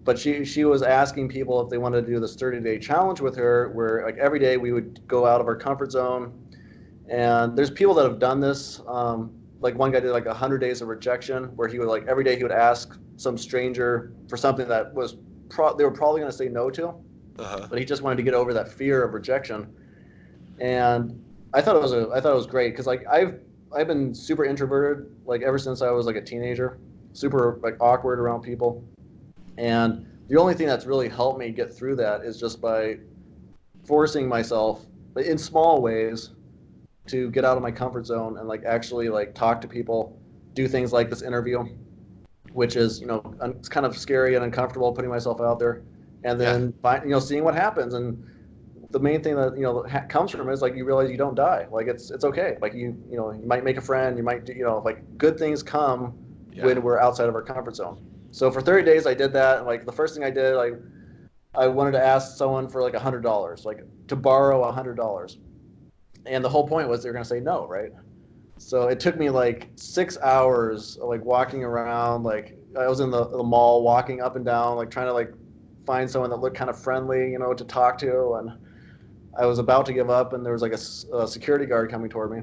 But she was asking people if they wanted to do this 30-day challenge with her, where like every day we would go out of our comfort zone. And there's people that have done this. Like one guy did like 100 days of rejection, where he would like every day he would ask some stranger for something that they were probably going to say no to, Uh-huh. but he just wanted to get over that fear of rejection. And I thought it was great because like I've been super introverted like ever since I was like a teenager, super like awkward around people. And the only thing that's really helped me get through that is just by forcing myself in small ways to get out of my comfort zone and like actually like talk to people, do things like this interview, which is it's kind of scary and uncomfortable putting myself out there. and Yeah. then seeing what happens. And the main thing that comes from it is like you realize you don't die. Like it's okay. Like you might make a friend. You might like good things come Yeah. when we're outside of our comfort zone. So for 30 days I did that. And like the first thing I did, like I wanted to ask someone for like $100, like to borrow $100, and the whole point was they were gonna say no, right? So it took me like 6 hours of like walking around. Like I was in the mall, walking up and down, like trying to like find someone that looked kind of friendly, to talk to. And I was about to give up, and there was like a security guard coming toward me,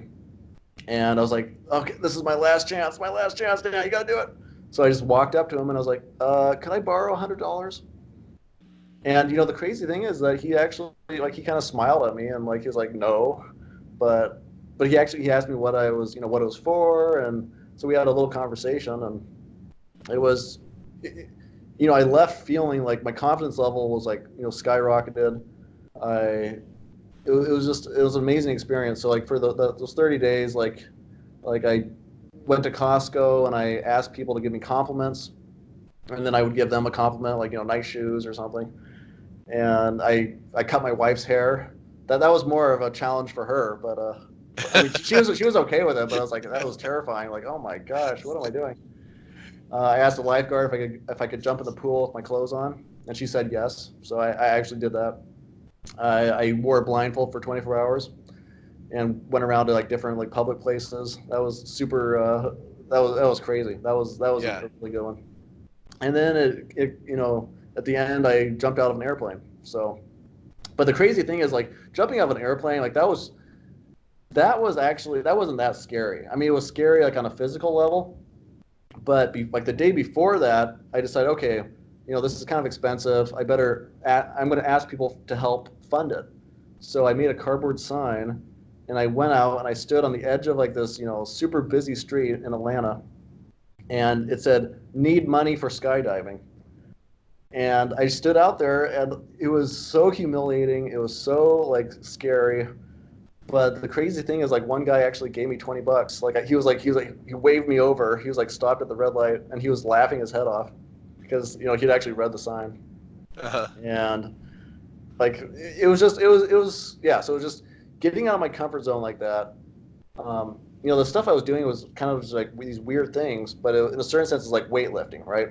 and I was like, okay, this is my last chance, Dan, you gotta do it. So I just walked up to him and I was like, can I borrow $100? And the crazy thing is that he actually like he kind of smiled at me, and like he was like, no, but he asked me what I was what it was for. And so we had a little conversation, and it was I left feeling like my confidence level was like skyrocketed. I it was an amazing experience. So like for those 30 days, like I went to Costco and I asked people to give me compliments, and then I would give them a compliment, like nice shoes or something. And I cut my wife's hair. That was more of a challenge for her, but I mean she was okay with it, but I was like, that was terrifying. Like, oh my gosh, what am I doing? I asked the lifeguard if I could jump in the pool with my clothes on, and she said yes. So I actually did that. I wore a blindfold for 24 hours and went around to like different like public places. That was super. That was crazy. That was Yeah. a really good one. And then it at the end I jumped out of an airplane. So, but the crazy thing is like jumping out of an airplane, like that was actually that wasn't that scary. I mean, it was scary like on a physical level, but like the day before that, I decided, okay, this is kind of expensive. I'm going to ask people to help fund it. So I made a cardboard sign, and I went out and I stood on the edge of like this, super busy street in Atlanta, and it said, "Need money for skydiving." And I stood out there, and it was so humiliating. It was so like scary. But the crazy thing is, like, one guy actually gave me $20. Like, he waved me over. He was like stopped at the red light, and he was laughing his head off because he'd actually read the sign. Uh-huh. And like, it was yeah. So it was just getting out of my comfort zone like that. The stuff I was doing was kind of just like these weird things, but in a certain sense, it's like weightlifting, right?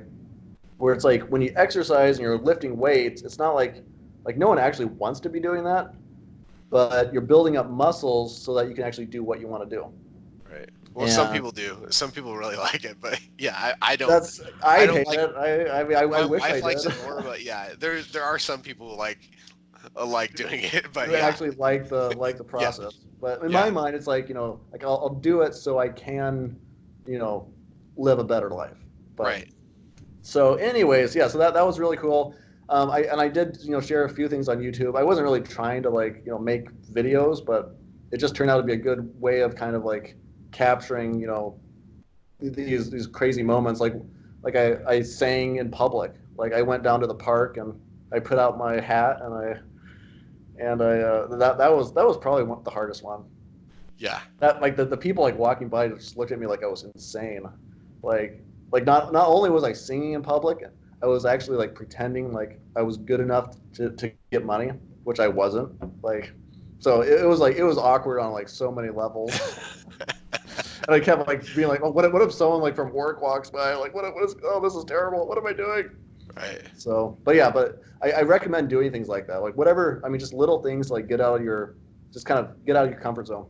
Where it's like when you exercise and you're lifting weights, it's not like no one actually wants to be doing that, but you're building up muscles so that you can actually do what you want to do. Right. Well, some And people do. Some people really like it, but yeah, I don't. that's I I don't hate like. it. I mean, I My wish I wife likes did. it more, but yeah, there are some people who like doing it, but Who yeah, actually like the yeah, process. But in yeah, my mind, it's like like I'll do it so I can, you know, live a better life. But right. so, anyways, yeah. So that was really cool. I did share a few things on YouTube. I wasn't really trying to like make videos, but it just turned out to be a good way of kind of like capturing these crazy moments. Like I sang in public. Like I went down to the park and I put out my hat and I that was probably the hardest one. Yeah, That like the people like walking by just looked at me like I was insane. Like not only was I singing in public, I was actually like pretending like I was good enough to get money, which I wasn't. Like so it was awkward on like so many levels. And I kept like being like, oh, what if someone like from work walks by? Like, what is? Oh, this is terrible. What am I doing? right. So, but yeah, but I recommend doing things like that. Like whatever. I mean, just little things like just kind of get out of your comfort zone.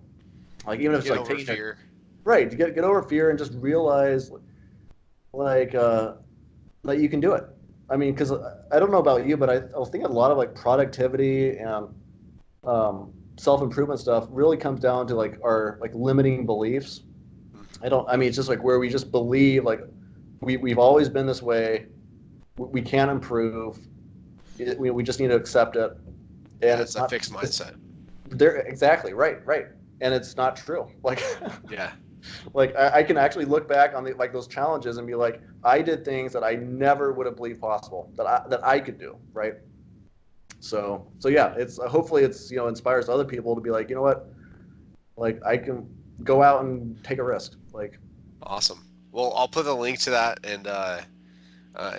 Like even if it's Get like over taking fear. right to get over fear and just realize like that you can do it. I mean, because I don't know about you, but I think a lot of like productivity and self improvement stuff really comes down to like our like limiting beliefs. Mhm. I don't. I mean, it's just like where we just believe like we've always been this way. We can't improve. We just need to accept it, and Yeah, it's it's a not. fixed mindset. There exactly right, and it's not true. Like Yeah, like I can actually look back on like those challenges and be like, I did things that I never would have believed possible that I could do, right? So yeah, it's hopefully it's inspires other people to be like, you know what, like I can go out and take a risk, like. awesome. Well, I'll put the link to that and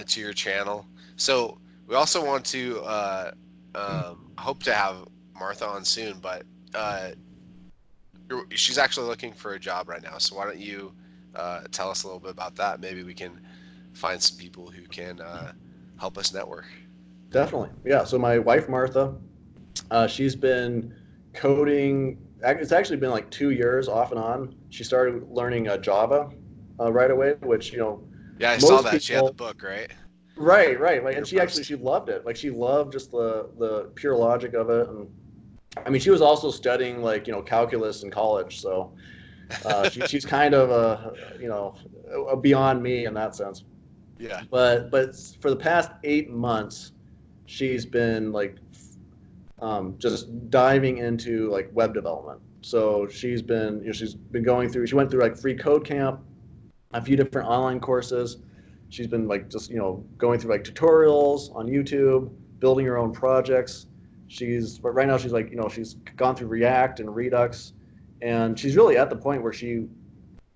to your channel. So We also want to hope to have Martha on soon, but she's actually looking for a job right now. So why don't you tell us a little bit about that? Maybe we can find some people who can help us network. Definitely. Yeah. So my wife Martha, she's been coding. It's actually been like 2 years off and on. She started learning Java right away, which Yeah, I saw most that. She had the people. book, right? Right. Like, In her and she actually post. she loved it. Like she loved just the pure logic of it. And I mean, she was also studying like calculus in college, so she's kind of a beyond me in that sense. Yeah. But for the past 8 months, she's been like just diving into like web development. So she's been going through. She went through like free code camp, a few different online courses. She's been like just going through like tutorials on YouTube, building her own projects. But right now she's like she's gone through React and Redux, and she's really at the point where she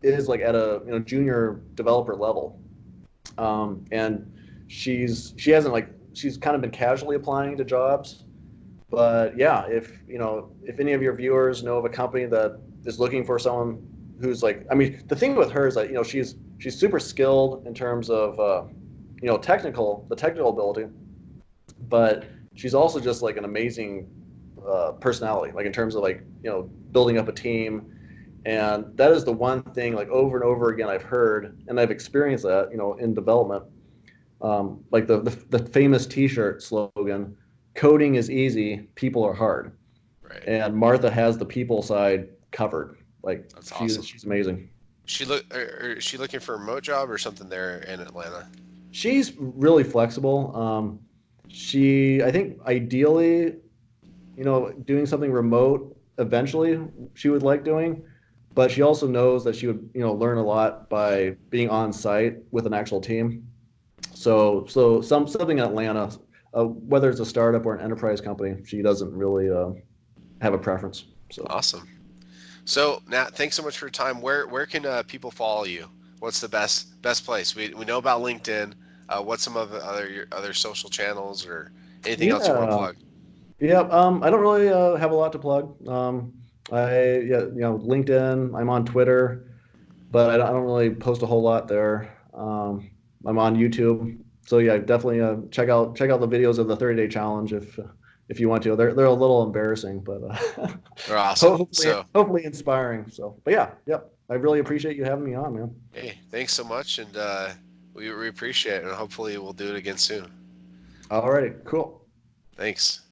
is like at a junior developer level. And she hasn't like she's kind of been casually applying to jobs. But yeah, if any of your viewers know of a company that is looking for someone who's like, I mean, the thing with her is that she's super skilled in terms of the technical ability, but she's also just like an amazing personality, like in terms of like building up a team. And that is the one thing, like over and over again, I've heard and I've experienced that in development. Like the famous T-shirt slogan, "Coding is easy, people are hard." Right. And Martha has the people side covered. Like That's she's awesome. she's amazing. Is she looking for a remote job or something there in Atlanta? She's really flexible. I think ideally, doing something remote eventually she would like doing, but she also knows that she would learn a lot by being on site with an actual team. So something in Atlanta, whether it's a startup or an enterprise company, she doesn't really have a preference. So Awesome. So Nat, thanks so much for your time. Where can people follow you? What's the best place? We know about LinkedIn. What's some of the other social channels or anything else you want to yeah, plug? yeah. I don't really have a lot to plug. LinkedIn. I'm on Twitter, but I don't really post a whole lot there. I'm on YouTube, so yeah, definitely check out the videos of the 30-day challenge if you want to. They're a little embarrassing, but They're awesome. hopefully inspiring. So, but yeah, yep. I really appreciate you having me on, man. Hey, thanks so much, and we appreciate it, and hopefully we'll do it again soon. Alrighty, cool. Thanks.